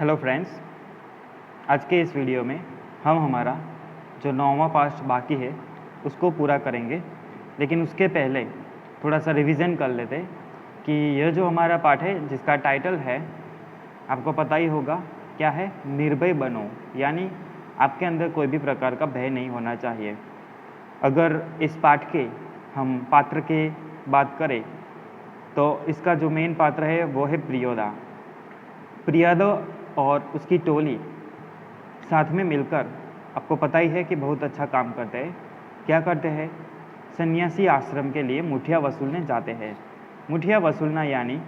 Hello friends, आज के इस वीडियो में हम हमारा जो 9वां पार्ट बाकी है उसको पूरा करेंगे। लेकिन उसके पहले थोड़ा सा रिवीजन कर लेते कि यह जो हमारा पार्ट है जिसका टाइटल है, आपको पता ही होगा क्या है, निर्भय बनो। यानी आपके अंदर कोई भी प्रकार का भय नहीं होना चाहिए। अगर इस पाठ के हम पात्र के बात करें तो इसका जो मेन पात्र है वो है प्रियोदा। प्रियोदा और उसकी टोली साथ में मिलकर, आपको पता ही है कि बहुत अच्छा काम करते हैं। क्या करते हैं? सन्यासी आश्रम के लिए मुठिया वसूलने जाते हैं। मुठिया वसूलना यानी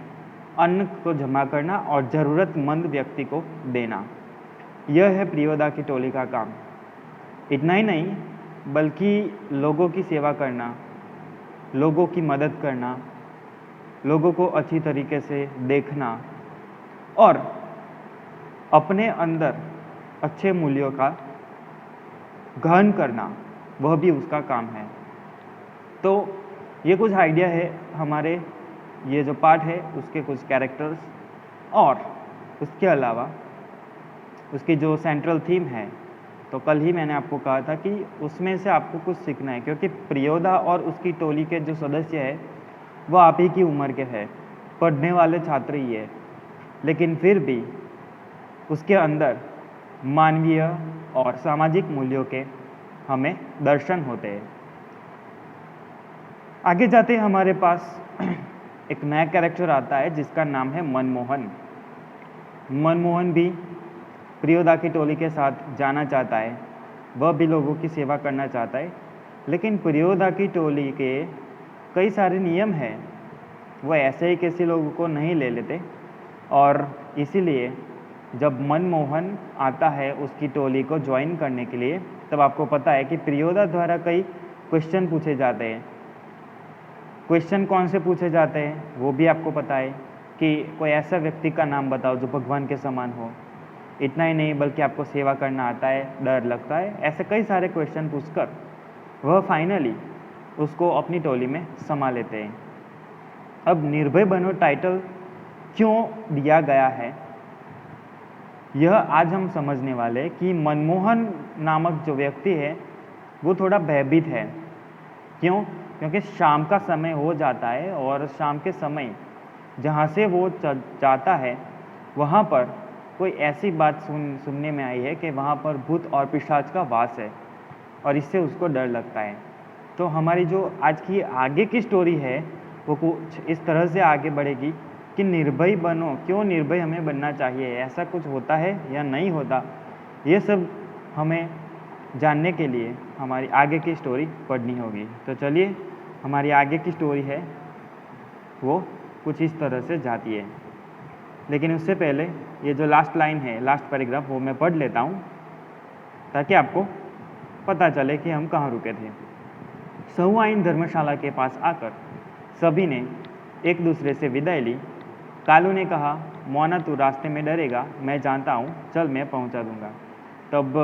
अन्न को जमा करना और ज़रूरतमंद व्यक्ति को देना। यह है प्रियोदा की टोली का काम। इतना ही नहीं बल्कि लोगों की सेवा करना, लोगों की मदद करना, लोगों को अच्छी तरीके से देखना और अपने अंदर अच्छे मूल्यों का गहन करना, वह भी उसका काम है। तो ये कुछ आइडिया है हमारे ये जो पार्ट है उसके कुछ कैरेक्टर्स, और उसके अलावा उसकी जो सेंट्रल थीम है। तो कल ही मैंने आपको कहा था कि उसमें से आपको कुछ सीखना है, क्योंकि प्रियोदा और उसकी टोली के जो सदस्य है वो आप ही की उम्र के हैं, पढ़ने वाले छात्र ही है, लेकिन फिर भी उसके अंदर मानवीय और सामाजिक मूल्यों के हमें दर्शन होते हैं। आगे जाते हमारे पास एक नया कैरेक्टर आता है जिसका नाम है मनमोहन। मनमोहन भी प्रियोदा की टोली के साथ जाना चाहता है, वह भी लोगों की सेवा करना चाहता है, लेकिन प्रियोदा की टोली के कई सारे नियम हैं, वह ऐसे ही किसी लोगों को नहीं ले लेते। और इसीलिए जब मनमोहन आता है उसकी टोली को ज्वाइन करने के लिए, तब आपको पता है कि प्रियोदा द्वारा कई क्वेश्चन पूछे जाते हैं। क्वेश्चन कौन से पूछे जाते हैं वो भी आपको पता है कि कोई ऐसा व्यक्ति का नाम बताओ जो भगवान के समान हो। इतना ही नहीं बल्कि आपको सेवा करना आता है, डर लगता है, ऐसे कई सारे क्वेश्चन पूछकर वह फाइनली उसको अपनी टोली में समा लेते हैं। अब निर्भय बनो टाइटल क्यों दिया गया है, यह आज हम समझने वाले हैं कि मनमोहन नामक जो व्यक्ति है वो थोड़ा भयभीत है। क्यों? क्योंकि शाम का समय हो जाता है और शाम के समय जहाँ से वो जाता है वहाँ पर कोई ऐसी बात सुनने में आई है कि वहाँ पर भूत और पिशाच का वास है, और इससे उसको डर लगता है। तो हमारी जो आज की आगे की स्टोरी है वो कुछ इस तरह से आगे बढ़ेगी कि निर्भय बनो, क्यों निर्भय हमें बनना चाहिए, ऐसा कुछ होता है या नहीं होता, ये सब हमें जानने के लिए हमारी आगे की स्टोरी पढ़नी होगी। तो चलिए, हमारी आगे की स्टोरी है वो कुछ इस तरह से जाती है। लेकिन उससे पहले ये जो लास्ट लाइन है, लास्ट पैराग्राफ, वो मैं पढ़ लेता हूँ ताकि आपको पता चले कि हम कहाँ रुके थे। सहुआइन धर्मशाला के पास आकर सभी ने एक दूसरे से विदाई ली। कालू ने कहा, मोना तू रास्ते में डरेगा, मैं जानता हूँ, चल मैं पहुँचा दूँगा। तब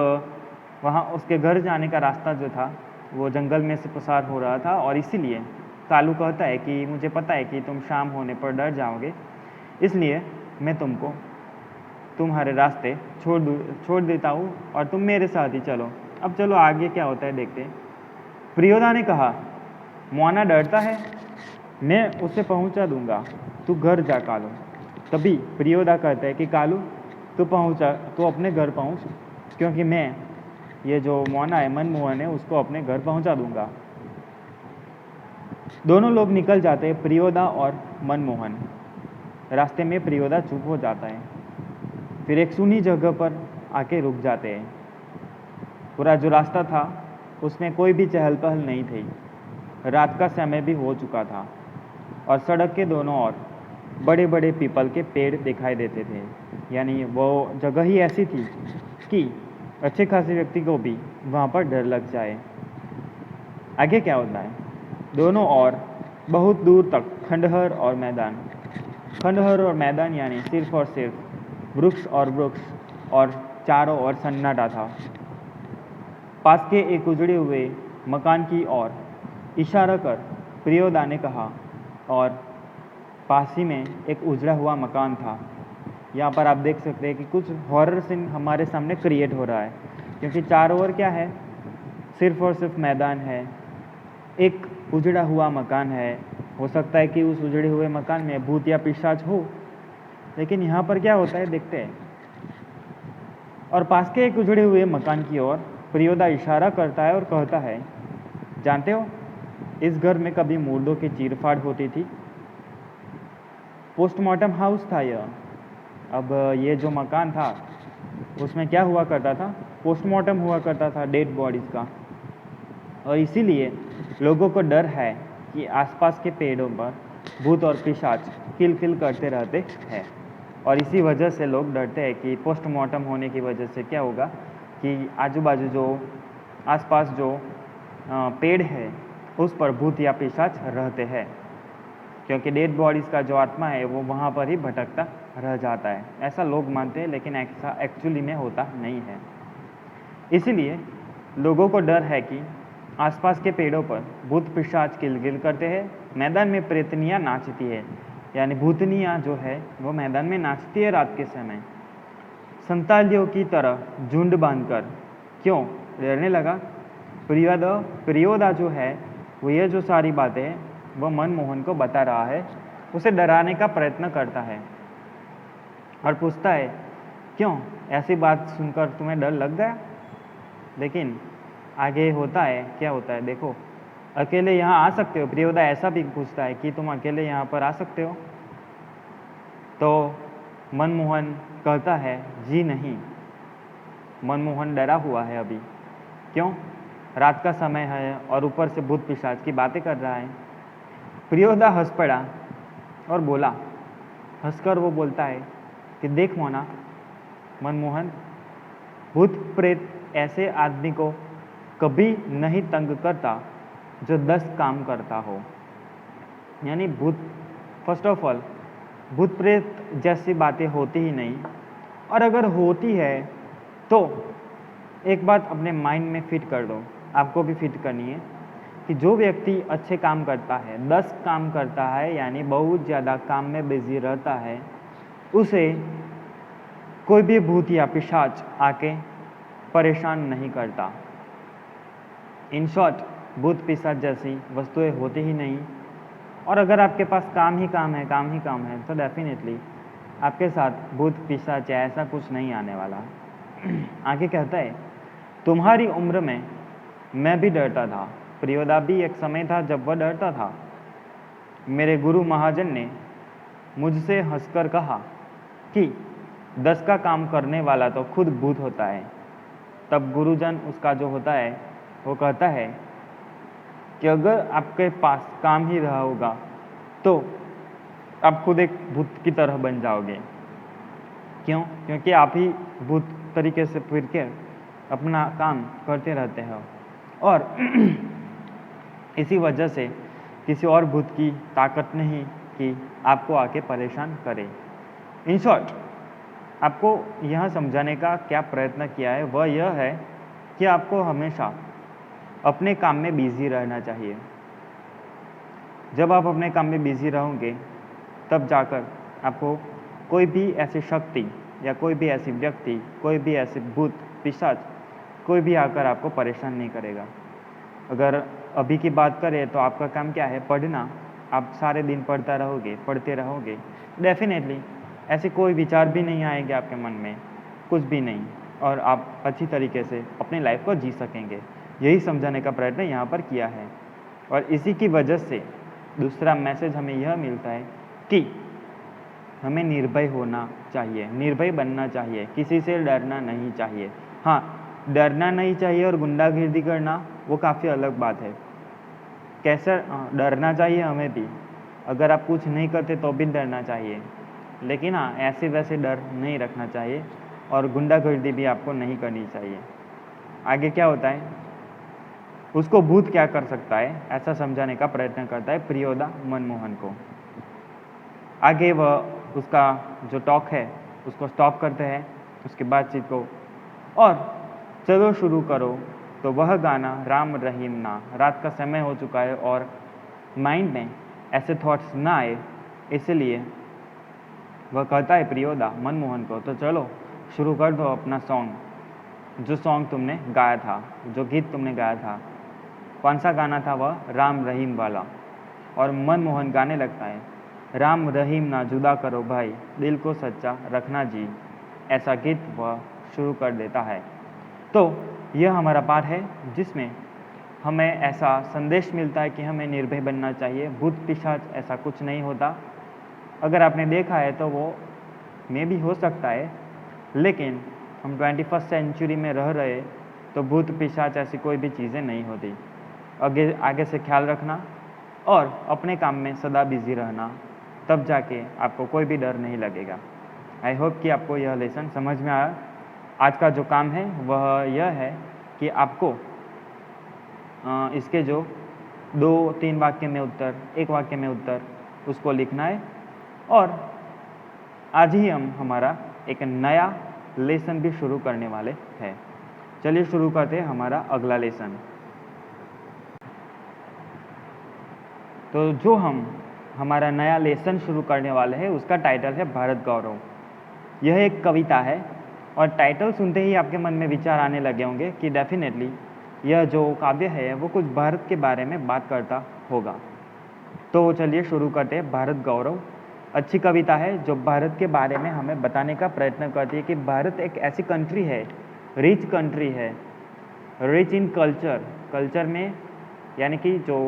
वहाँ उसके घर जाने का रास्ता जो था वो जंगल में से पसार हो रहा था, और इसीलिए कालू कहता है कि मुझे पता है कि तुम शाम होने पर डर जाओगे, इसलिए मैं तुमको तुम्हारे रास्ते छोड़ देता हूँ और तुम मेरे साथ ही चलो। अब चलो आगे क्या होता है देखते हैं। प्रियोदा ने कहा, मोना डरता है, मैं उसे पहुँचा दूँगा, तू घर जा कालू। तभी प्रियोदा कहता है कि कालू तू अपने घर पहुँच, क्योंकि मैं ये जो मोना है, मनमोहन है, उसको अपने घर पहुँचा दूँगा। दोनों लोग निकल जाते हैं, प्रियोदा और मनमोहन। रास्ते में प्रियोदा चुप हो जाता है, फिर एक सुनी जगह पर आके रुक जाते हैं। पूरा जो रास्ता था उसमें कोई भी चहल पहल नहीं थी, रात का समय भी हो चुका था और सड़क के दोनों ओर बड़े बड़े पीपल के पेड़ दिखाई देते थे। यानी वो जगह ही ऐसी थी कि अच्छे खासे व्यक्ति को भी वहाँ पर डर लग जाए। आगे क्या होता है? दोनों ओर बहुत दूर तक खंडहर और मैदान। खंडहर और मैदान यानी सिर्फ और सिर्फ वृक्ष और वृक्ष, और चारों ओर सन्नाटा था। पास के एक उजड़े हुए मकान की ओर इशारा कर प्रियोदा ने कहा, और पास ही में एक उजड़ा हुआ मकान था। यहाँ पर आप देख सकते हैं कि कुछ हॉरर सीन हमारे सामने क्रिएट हो रहा है, क्योंकि चारों ओर क्या है, सिर्फ और सिर्फ मैदान है, एक उजड़ा हुआ मकान है। हो सकता है कि उस उजड़े हुए मकान में भूत या पिशाच हो, लेकिन यहाँ पर क्या होता है देखते हैं। और पास के एक उजड़े हुए मकान की ओर प्रियोदा इशारा करता है और कहता है, जानते हो, इस घर में कभी मुर्दों की चीरफाड़ होती थी। पोस्टमार्टम हाउस था यह। अब ये जो मकान था उसमें क्या हुआ करता था, पोस्टमार्टम हुआ करता था डेड बॉडीज़ का। और इसीलिए लोगों को डर है कि आसपास के पेड़ों पर भूत और पिशाच किलकिल करते रहते हैं। और इसी वजह से लोग डरते हैं कि पोस्टमार्टम होने की वजह से क्या होगा कि आजू बाजू जो आसपास जो पेड़ है उस पर भूत या पिशाच रहते हैं, क्योंकि डेड बॉडीज़ का जो आत्मा है वो वहाँ पर ही भटकता रह जाता है। ऐसा लोग मानते हैं, लेकिन ऐसा एक्चुअली में होता नहीं है। इसीलिए लोगों को डर है कि आसपास के पेड़ों पर भूत पिशाच किलकिल करते हैं। मैदान में प्रेतनियाँ नाचती है, यानी भूतनियाँ जो है वो मैदान में नाचती है रात के समय, संतालियों की तरह झुंड बांधकर। क्यों डरने लगा? प्रियोदा जो है वो ये जो सारी बातें वो मनमोहन को बता रहा है, उसे डराने का प्रयत्न करता है और पूछता है, क्यों ऐसी बात सुनकर तुम्हें डर लग गया? लेकिन आगे होता है, क्या होता है देखो, अकेले यहाँ आ सकते हो? प्रियोदा ऐसा भी पूछता है कि तुम अकेले यहाँ पर आ सकते हो? तो मनमोहन कहता है, जी नहीं। मनमोहन डरा हुआ है अभी। क्यों? रात का समय है और ऊपर से भूत पिशाच की बातें कर रहा है। प्रियोदा हंस पड़ा और बोला, हंसकर वो बोलता है कि देख मोना, मनमोहन, भूत प्रेत ऐसे आदमी को कभी नहीं तंग करता जो 10 काम करता हो। यानी भूत, फर्स्ट ऑफ ऑल, भूत प्रेत जैसी बातें होती ही नहीं, और अगर होती है तो एक बात अपने माइंड में फिट कर दो, आपको भी फिट करनी है कि जो व्यक्ति अच्छे काम करता है, 10 काम करता है, यानी बहुत ज़्यादा काम में बिजी रहता है, उसे कोई भी भूत या पिशाच आके परेशान नहीं करता। इन शॉर्ट, भूत पिशाच जैसी वस्तुएं होती ही नहीं। और अगर आपके पास काम ही काम है तो डेफिनेटली आपके साथ भूत पिशाच या ऐसा कुछ नहीं आने वाला। आगे कहता है, तुम्हारी उम्र में मैं भी डरता था। प्रियोदा भी एक समय था जब वह डरता था। मेरे गुरु महाजन ने मुझसे हंसकर कहा कि 10 का काम करने वाला तो खुद भूत होता है। तब गुरुजन उसका जो होता है वो कहता है कि अगर आपके पास काम ही रहा होगा तो आप खुद एक भूत की तरह बन जाओगे। क्यों? क्योंकि आप ही भूत तरीके से फिर के अपना काम करते रहते हो, और इसी वजह से किसी और भूत की ताकत नहीं कि आपको आके परेशान करे। इन शॉर्ट, आपको यह समझाने का क्या प्रयत्न किया है वह यह है कि आपको हमेशा अपने काम में बिजी रहना चाहिए। जब आप अपने काम में बिजी रहोगे तब जाकर आपको कोई भी ऐसी शक्ति या कोई भी ऐसी व्यक्ति, कोई भी ऐसे भूत पिशाच, कोई भी आकर आपको परेशान नहीं करेगा। अगर अभी की बात करें तो आपका काम क्या है? पढ़ना। आप सारे दिन पढ़ते रहोगे, डेफिनेटली ऐसे कोई विचार भी नहीं आएंगे आपके मन में, कुछ भी नहीं, और आप अच्छी तरीके से अपनी लाइफ को जी सकेंगे। यही समझाने का प्रयत्न यहाँ पर किया है। और इसी की वजह से दूसरा मैसेज हमें यह मिलता है कि हमें निर्भय होना चाहिए, निर्भय बनना चाहिए, किसी से डरना नहीं चाहिए। हाँ, डरना नहीं चाहिए और गुंडागिर्दी करना वो काफ़ी अलग बात है। कैसे डरना चाहिए हमें भी, अगर आप कुछ नहीं करते तो भी डरना चाहिए, लेकिन हाँ, ऐसे वैसे डर नहीं रखना चाहिए, और गुंडागिर्दी भी आपको नहीं करनी चाहिए। आगे क्या होता है, उसको भूत क्या कर सकता है, ऐसा समझाने का प्रयत्न करता है प्रियोदा मनमोहन को। आगे वह उसका जो टॉक है उसको स्टॉप करते हैं, उसकी बातचीत को, और चलो शुरू करो। तो वह गाना राम रहीम ना, रात का समय हो चुका है और माइंड में ऐसे थॉट्स ना आए, इसलिए वह कहता है प्रियोदा मनमोहन को, तो चलो शुरू कर दो अपना सॉन्ग, जो सॉन्ग तुमने गाया था, जो गीत तुमने गाया था। कौन सा गाना था वह? राम रहीम वाला। और मनमोहन गाने लगता है, राम रहीम ना जुदा करो भाई, दिल को सच्चा रखना जी। ऐसा गीत वह शुरू कर देता है। तो यह हमारा पाठ है जिसमें हमें ऐसा संदेश मिलता है कि हमें निर्भय बनना चाहिए। भूत पिशाच ऐसा कुछ नहीं होता। अगर आपने देखा है तो वो में भी हो सकता है, लेकिन हम 21st सेंचुरी में रह रहे तो भूत पिशाच ऐसी कोई भी चीज़ें नहीं होती। आगे से ख्याल रखना और अपने काम में सदा बिजी रहना, तब जाके आपको कोई भी डर नहीं लगेगा। आई होप कि आपको यह लेसन समझ में आया। आज का जो काम है वह यह है कि आपको इसके जो 2-3 वाक्य में उत्तर, 1 वाक्य में उत्तर, उसको लिखना है। और आज ही हम हमारा एक नया लेसन भी शुरू करने वाले हैं। चलिए शुरू करते हैं हमारा अगला लेसन। तो जो हम हमारा नया लेसन शुरू करने वाले हैं उसका टाइटल है भारत गौरव। यह एक कविता है और टाइटल सुनते ही आपके मन में विचार आने लगे होंगे कि डेफिनेटली यह जो काव्य है वो कुछ भारत के बारे में बात करता होगा। तो चलिए शुरू करते हैं। भारत गौरव अच्छी कविता है जो भारत के बारे में हमें बताने का प्रयत्न करती है कि भारत एक ऐसी कंट्री है, रिच कंट्री है, रिच इन कल्चर, कल्चर में यानी कि जो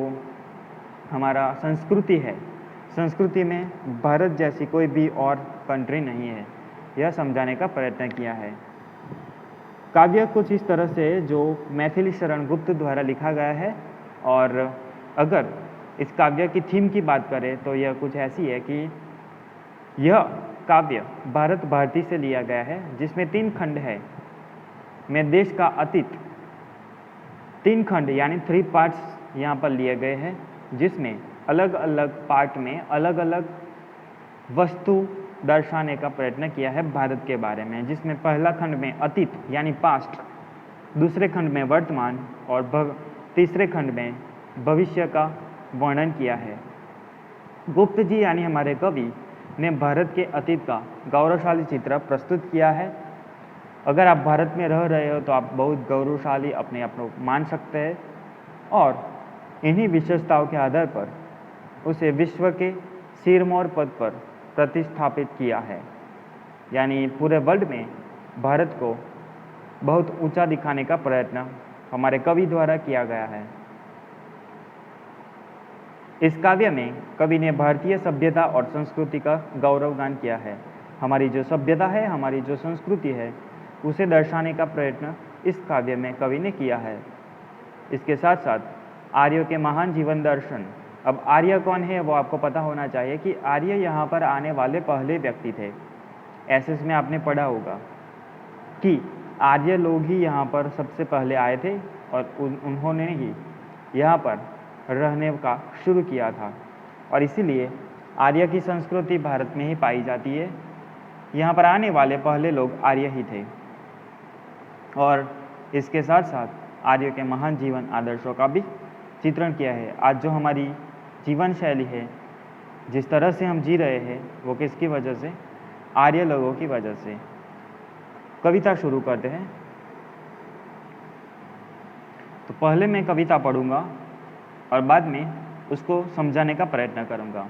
हमारा संस्कृति है, संस्कृति में भारत जैसी कोई भी और कंट्री नहीं है, यह समझाने का प्रयत्न किया है। काव्य कुछ इस तरह से जो मैथिली शरण गुप्त द्वारा लिखा गया है, और अगर इस काव्य की थीम की बात करें तो यह कुछ ऐसी है कि यह काव्य भारत भारती से लिया गया है, जिसमें 3 खंड है। में देश का अतीत 3 खंड यानी 3 पार्ट्स यहाँ पर लिए गए हैं, जिसमें अलग अलग पार्ट में अलग अलग वस्तु दर्शाने का प्रयत्न किया है भारत के बारे में। जिसमें पहला खंड में अतीत यानी पास्ट, दूसरे खंड में वर्तमान और तीसरे खंड में भविष्य का वर्णन किया है। गुप्त जी यानी हमारे कवि ने भारत के अतीत का गौरवशाली चित्र प्रस्तुत किया है। अगर आप भारत में रह रहे हो तो आप बहुत गौरवशाली अपने आप को मान सकते हैं, और इन्हीं विशेषताओं के आधार पर उसे विश्व के सिरमौर पद पर प्रतिस्थापित किया है। यानी पूरे वर्ल्ड में भारत को बहुत ऊंचा दिखाने का प्रयत्न हमारे कवि द्वारा किया गया है। इस काव्य में कवि ने भारतीय सभ्यता और संस्कृति का गौरवगान किया है। हमारी जो सभ्यता है, हमारी जो संस्कृति है, उसे दर्शाने का प्रयत्न इस काव्य में कवि ने किया है। इसके साथ साथ आर्यों के महान जीवन दर्शन। अब आर्य कौन है वो आपको पता होना चाहिए कि आर्य यहाँ पर आने वाले पहले व्यक्ति थे। एसएस में आपने पढ़ा होगा कि आर्य लोग ही यहाँ पर सबसे पहले आए थे और उन्होंने ही यहाँ पर रहने का शुरू किया था, और इसीलिए आर्य की संस्कृति भारत में ही पाई जाती है। यहाँ पर आने वाले पहले लोग आर्य ही थे। और इसके साथ साथ आर्य के महान जीवन आदर्शों का भी चित्रण किया है। आज जो हमारी जीवन शैली है, जिस तरह से हम जी रहे हैं, वो किसकी वजह से? आर्य लोगों की वजह से। कविता शुरू करते हैं। तो पहले मैं कविता पढ़ूंगा और बाद में उसको समझाने का प्रयत्न करूंगा।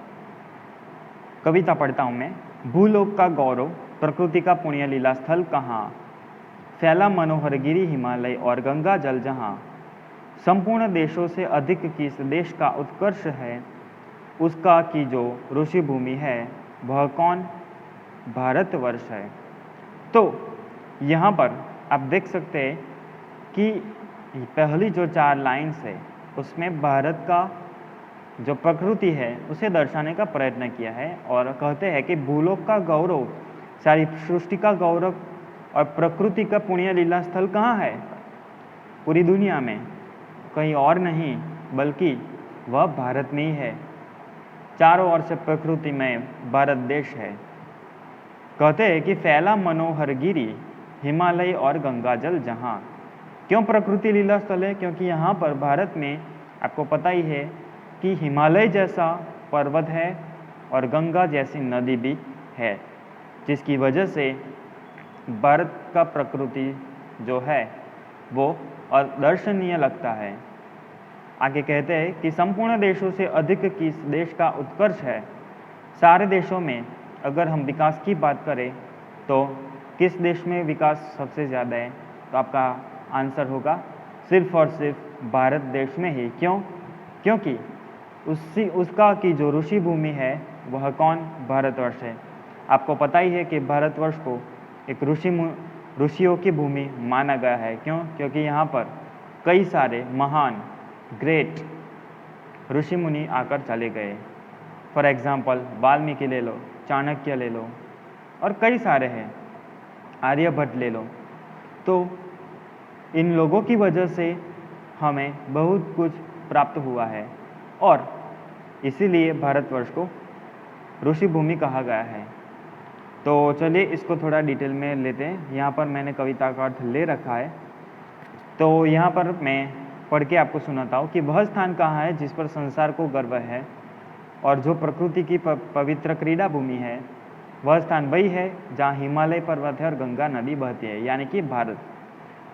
कविता पढ़ता हूं मैं। भूलोक का गौरव, प्रकृति का पुण्य लीला स्थल कहाँ, फैला मनोहर गिरी हिमालय और गंगा जल जहाँ, संपूर्ण देशों से अधिक किस देश का उत्कर्ष है, उसका की जो ऋषि भूमि है वह कौन? भारतवर्ष है। तो यहाँ पर आप देख सकते हैं कि पहली जो 4 लाइन्स है उसमें भारत का जो प्रकृति है उसे दर्शाने का प्रयत्न किया है, और कहते हैं कि भूलोक का गौरव, सारी सृष्टि का गौरव और प्रकृति का पुण्य लीला स्थल कहाँ है? पूरी दुनिया में कहीं और नहीं बल्कि वह भारत में ही है। चारों ओर से प्रकृति में भारत देश है। कहते हैं कि फैला मनोहर गिरी हिमालय और गंगा जल जहाँ। क्यों प्रकृति लीला स्थल है? क्योंकि यहाँ पर भारत में आपको पता ही है कि हिमालय जैसा पर्वत है और गंगा जैसी नदी भी है। जिसकी वजह से भारत का प्रकृति जो है वो अदर्शनीय लगता है। आगे कहते हैं कि संपूर्ण देशों से अधिक किस देश का उत्कर्ष है। सारे देशों में अगर हम विकास की बात करें तो किस देश में विकास सबसे ज़्यादा है, तो आपका आंसर होगा सिर्फ और सिर्फ भारत देश में ही। क्यों? क्योंकि उसका की जो ऋषि भूमि है वह कौन? भारतवर्ष है। आपको पता ही है कि भारतवर्ष को एक ऋषियों की भूमि माना गया है। क्यों? क्योंकि यहाँ पर कई सारे महान ग्रेट ऋषि मुनि आकर चले गए। फॉर एग्जाम्पल वाल्मीकि ले लो, चाणक्य ले लो और कई सारे हैं, आर्यभट्ट ले लो। तो इन लोगों की वजह से हमें बहुत कुछ प्राप्त हुआ है और इसीलिए भारतवर्ष को ऋषि भूमि कहा गया है। तो चलिए इसको थोड़ा डिटेल में लेते हैं। यहाँ पर मैंने कविता का अर्थ ले रखा है, तो यहाँ पर मैं पढ़ के आपको सुनाता हूँ कि वह स्थान कहाँ है जिस पर संसार को गर्व है और जो प्रकृति की पवित्र क्रीड़ा भूमि है। वह स्थान वही है जहाँ हिमालय पर्वत है और गंगा नदी बहती है, यानी कि भारत।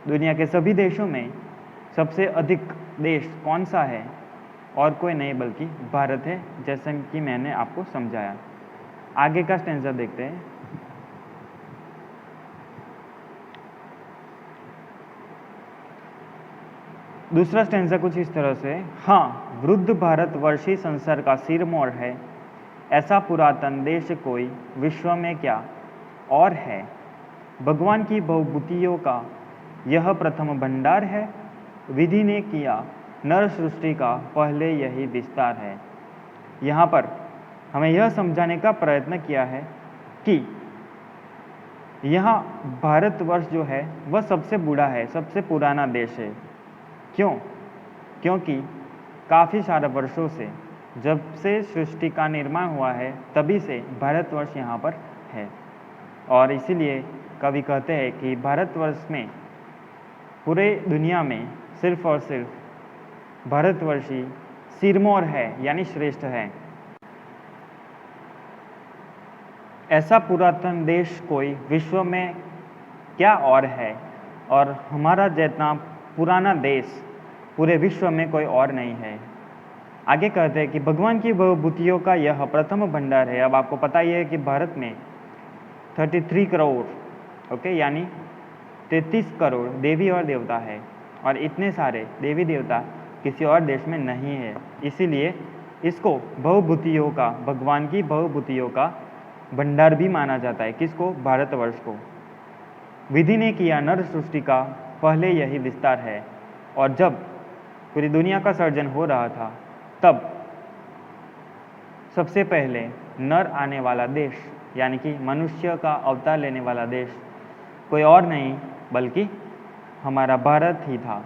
दुनिया के सभी देशों में सबसे अधिक देश कौन सा है? और कोई नहीं बल्कि भारत है, जैसा कि मैंने आपको समझाया। आगे का स्टेंजा देखते हैं। दूसरा स्टेंजा कुछ इस तरह से, हाँ, वृद्ध भारतवर्षी संसार का सिरमौर है, ऐसा पुरातन देश कोई विश्व में क्या और है। भगवान की बहुभूतियों का यह प्रथम भंडार है, विधि ने किया नर सृष्टि का पहले यही विस्तार है। यहाँ पर हमें यह समझाने का प्रयत्न किया है कि यहाँ भारतवर्ष जो है वह सबसे बूढ़ा है, सबसे पुराना देश है। क्यों? क्योंकि काफ़ी सारे वर्षों से, जब से सृष्टि का निर्माण हुआ है तभी से भारतवर्ष यहाँ पर है। और इसीलिए कवि कहते हैं कि भारतवर्ष में पूरे दुनिया में सिर्फ और सिर्फ भारतवर्षी सिरमौर है, यानी श्रेष्ठ है। ऐसा पुरातन देश कोई विश्व में क्या और है, और हमारा जितना पुराना देश पूरे विश्व में कोई और नहीं है। आगे कहते हैं कि भगवान की बहुभूतियों का यह प्रथम भंडार है। अब आपको पता ही है कि भारत में 33 करोड़ यानी 33 करोड़ देवी और देवता है, और इतने सारे देवी देवता किसी और देश में नहीं है। इसीलिए इसको बहुभूतियों का, भगवान की बहुभूतियों का भंडार भी माना जाता है। किसको? भारतवर्ष को। विधि ने किया नर सृष्टि का पहले यही विस्तार है। और जब पूरी दुनिया का सर्जन हो रहा था तब सबसे पहले नर आने वाला देश, यानी कि मनुष्य का अवतार लेने वाला देश कोई और नहीं बल्कि हमारा भारत ही था।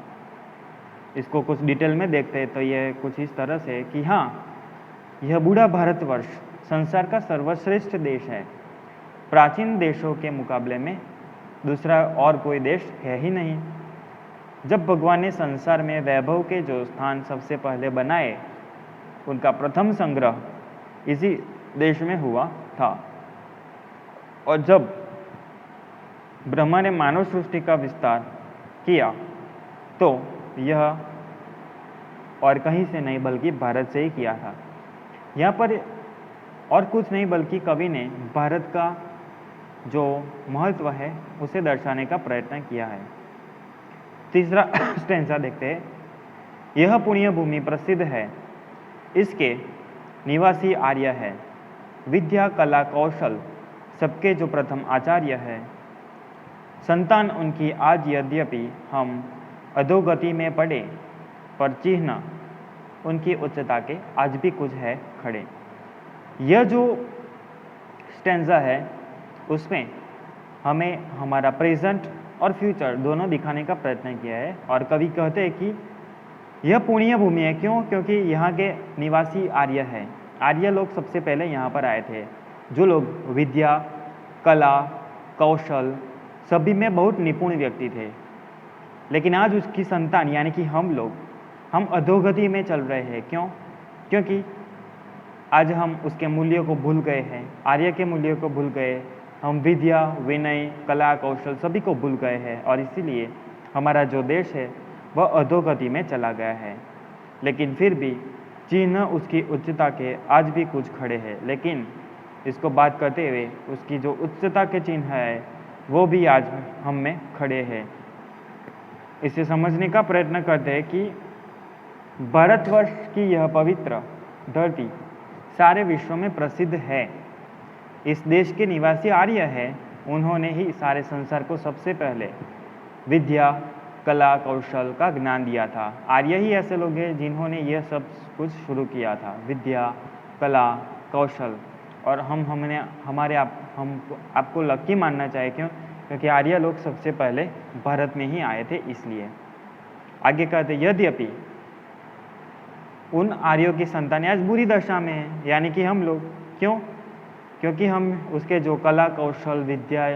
इसको कुछ डिटेल में देखते हैं तो यह कुछ इस तरह से कि हाँ, यह बूढ़ा भारतवर्ष संसार का सर्वश्रेष्ठ देश है। प्राचीन देशों के मुकाबले में दूसरा और कोई देश है ही नहीं। जब भगवान ने संसार में वैभव के जो स्थान सबसे पहले बनाए, उनका प्रथम संग्रह इसी देश में हुआ था। और जब ब्रह्मा ने मानव सृष्टि का विस्तार किया तो यह और कहीं से नहीं बल्कि भारत से ही किया था। यहाँ पर और कुछ नहीं बल्कि कवि ने भारत का जो महत्व है उसे दर्शाने का प्रयत्न किया है। तीसरा स्टेंजा देखते हैं। यह पुण्य भूमि प्रसिद्ध है, इसके निवासी आर्य है, विद्या कला कौशल सबके जो प्रथम आचार्य है। संतान उनकी आज यद्यपि हम अधोगति में पड़े, पर चिन्ह उनकी उच्चता के आज भी कुछ है खड़े। यह जो स्टेंजा है उसमें हमें हमारा प्रेजेंट और फ्यूचर दोनों दिखाने का प्रयत्न किया है। और कवि कहते हैं कि यह पुण्य भूमि है। क्यों? क्योंकि यहाँ के निवासी आर्य हैं। आर्य लोग सबसे पहले यहाँ पर आए थे, जो लोग विद्या कला कौशल सभी में बहुत निपुण व्यक्ति थे। लेकिन आज उसकी संतान यानी कि हम लोग, हम अधोगति में चल रहे हैं। क्यों? क्योंकि आज हम उसके मूल्यों को भूल गए हैं, आर्य के मूल्यों को भूल गए, हम विद्या, विनय, कला, कौशल सभी को भूल गए हैं और इसीलिए हमारा जो देश है वह अधोगति में चला गया है। लेकिन फिर भी चिन्ह उसकी उच्चता के आज भी कुछ खड़े हैं, लेकिन इसको बात करते हुए उसकी जो उच्चता के चिन्ह है वो भी आज हम में खड़े हैं। इसे समझने का प्रयत्न करते हैं कि भारतवर्ष की यह पवित्र धरती सारे विश्व में प्रसिद्ध है। इस देश के निवासी आर्य हैं, उन्होंने ही सारे संसार को सबसे पहले विद्या, कला, कौशल का ज्ञान दिया था। आर्य ही ऐसे लोग हैं जिन्होंने यह सब कुछ शुरू किया था, विद्या, कला, कौशल। और हम आपको लकी मानना चाहिए, क्योंकि आर्य लोग सबसे पहले भारत में ही आए थे। इसलिए आगे कहते, यद्यपि उन आर्यों की संतानें आज बुरी दशा में हैं, यानी कि हम लोग। क्यों? क्योंकि हम उसके जो कला, कौशल, विद्या,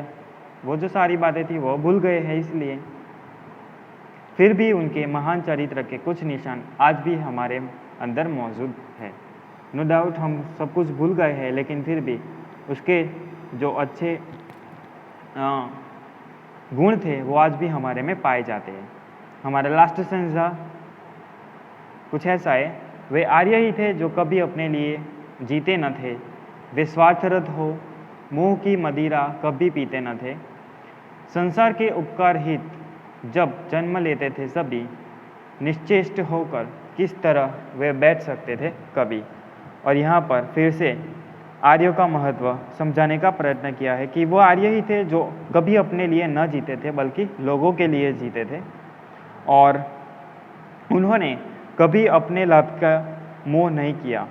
वो जो सारी बातें थी वो भूल गए हैं। इसलिए फिर भी उनके महान चरित्र के कुछ निशान आज भी हमारे अंदर मौजूद है। नो डाउट हम सब कुछ भूल गए हैं, लेकिन फिर भी उसके जो अच्छे गुण थे वो आज भी हमारे में पाए जाते हैं। हमारा लास्ट सेंस कुछ ऐसा है, वे आर्य ही थे जो कभी अपने लिए जीते न थे, वे स्वार्थरत हो मुंह की मदिरा कभी पीते न थे। संसार के उपकार हित जब जन्म लेते थे सभी, निश्चेष्ट होकर किस तरह वे बैठ सकते थे कभी। और यहाँ पर फिर से आर्यों का महत्व समझाने का प्रयत्न किया है कि वो आर्य ही थे जो कभी अपने लिए न जीते थे, बल्कि लोगों के लिए जीते थे। और उन्होंने कभी अपने लाभ का मोह नहीं किया।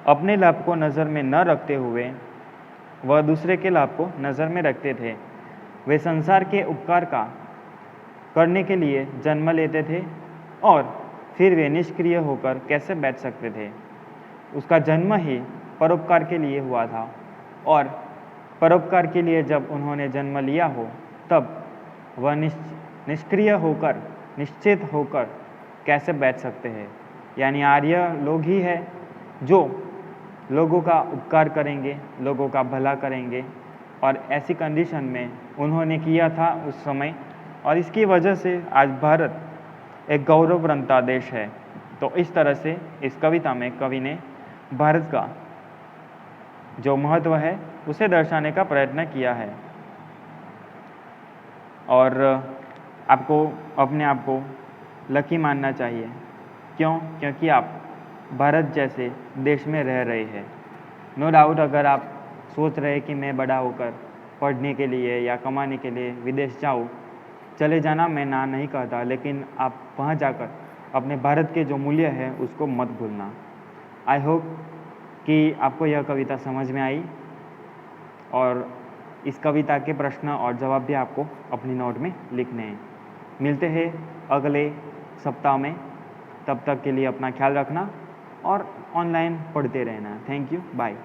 अपने लाभ को नज़र में न रखते हुए वह दूसरे के लाभ को नज़र में रखते थे। वे संसार के उपकार का करने के लिए जन्म लेते थे और फिर वे निष्क्रिय होकर कैसे बैठ सकते थे। उसका जन्म ही परोपकार के लिए हुआ था, और परोपकार के लिए जब उन्होंने जन्म लिया हो तब वह निष्क्रिय होकर, निश्चित होकर कैसे बैठ सकते हैं। यानी आर्य लोग ही है जो लोगों का उपकार करेंगे, लोगों का भला करेंगे, और ऐसी कंडीशन में उन्होंने किया था उस समय। और इसकी वजह से आज भारत एक गौरववंता देश है। तो इस तरह से इस कविता में कवि ने भारत का जो महत्व है उसे दर्शाने का प्रयत्न किया है। और आपको अपने आप को लकी मानना चाहिए। क्यों? क्योंकि आप भारत जैसे देश में रह रहे हैं। नो डाउट अगर आप सोच रहे कि मैं बड़ा होकर पढ़ने के लिए या कमाने के लिए विदेश जाऊँ, चले जाना, मैं ना नहीं कहता, लेकिन आप वहाँ जाकर अपने भारत के जो मूल्य है उसको मत भूलना। आई होप कि आपको यह कविता समझ में आई, और इस कविता के प्रश्न और जवाब भी आपको अपनी नोट में लिखने हैं। मिलते हैं अगले सप्ताह में। तब तक के लिए अपना ख्याल रखना और ऑनलाइन पढ़ते रहना। Thank you, bye.